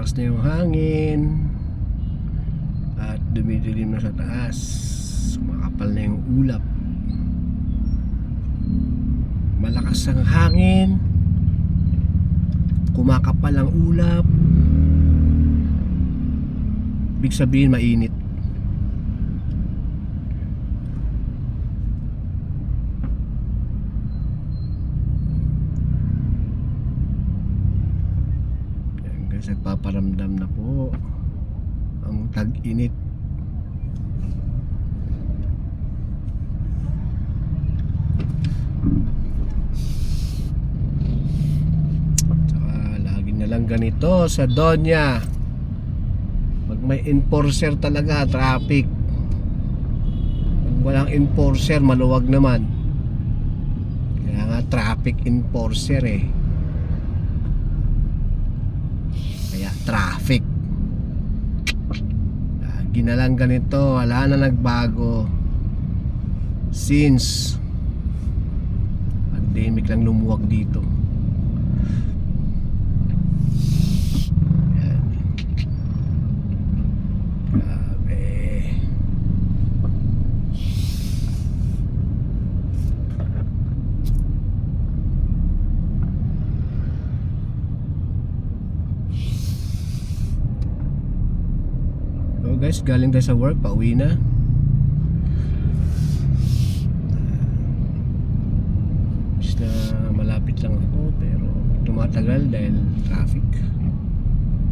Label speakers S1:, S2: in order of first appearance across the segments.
S1: Malakas na yung hangin at dumidilim na sa taas. Sumakapal na yung ulap. Malakas ang hangin, kumakapal ang ulap. Ibig sabihin mainit. Yan guys, nagpaparamdam na po ang tag-init. Lang ganito sa Doña, pag may enforcer talaga, traffic. Pag walang enforcer, maluwag naman. Kaya nga traffic enforcer eh. Kaya traffic. Lagi na lang ganito, wala na nagbago since pandemic lang lumuwag dito. Guys, galing tayo sa work, pauwi na. Is na malapit lang ako pero tumatagal dahil traffic.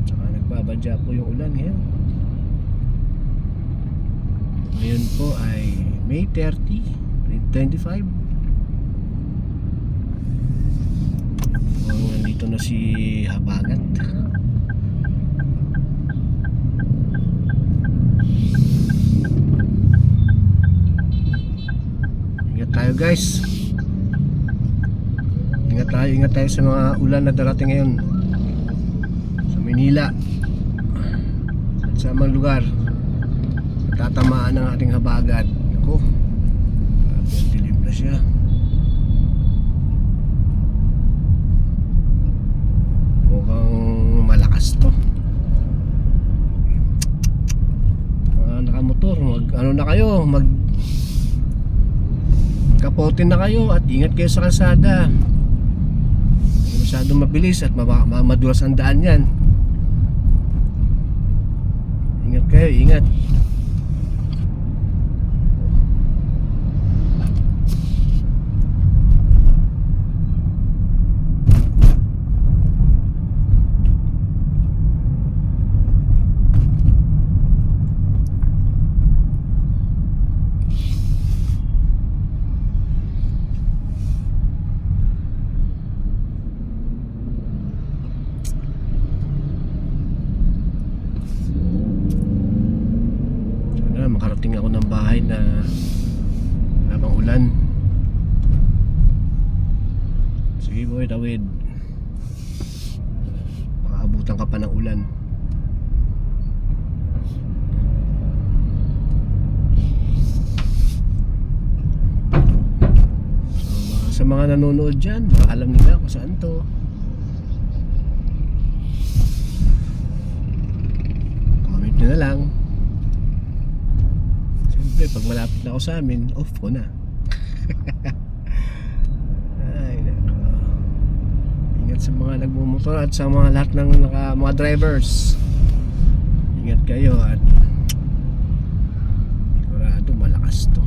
S1: Saka nagbabadya po yung ulan ngayon. Ngayon po ay May 30, 2025. Nandito na si Habagat. Tayo guys, ingat tayo sa mga ulan na darating ngayon sa Manila at sa mga lugar tatamaan ng ating habagat. Ako, dilim na siya. Mukhang malakas to. Mga nakamotor, ano na kayo, kapotin na kayo at ingat kayo sa kalsada. Hindi masyadong mabilis at madulas ang daan yan. Ingat kayo, ingat. Makarating ako ng bahay na habang ulan. Sige boy, tawid. Makaabutan ka pa ng ulan. So, sa mga nanonood dyan, alam nila kung saan to. Comment nyo na lang. Pag malapit na ako sa amin, off ko na. Ay, nako. Ingat sa mga nagmumotor at sa mga lahat ng mga drivers. Ingat kayo at sigurado malakas to.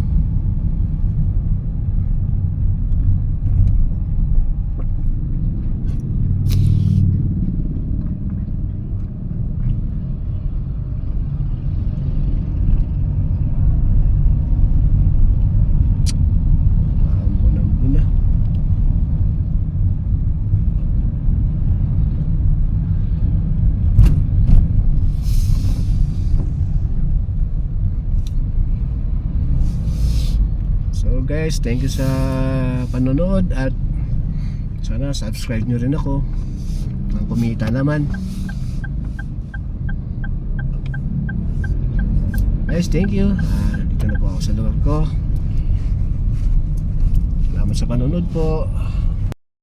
S1: Guys, thank you sa panonood at sana subscribe nyo rin ako. Ang kumita naman. Guys, thank you. Dito na po ako sa lugar ko. Salamat sa panonood po.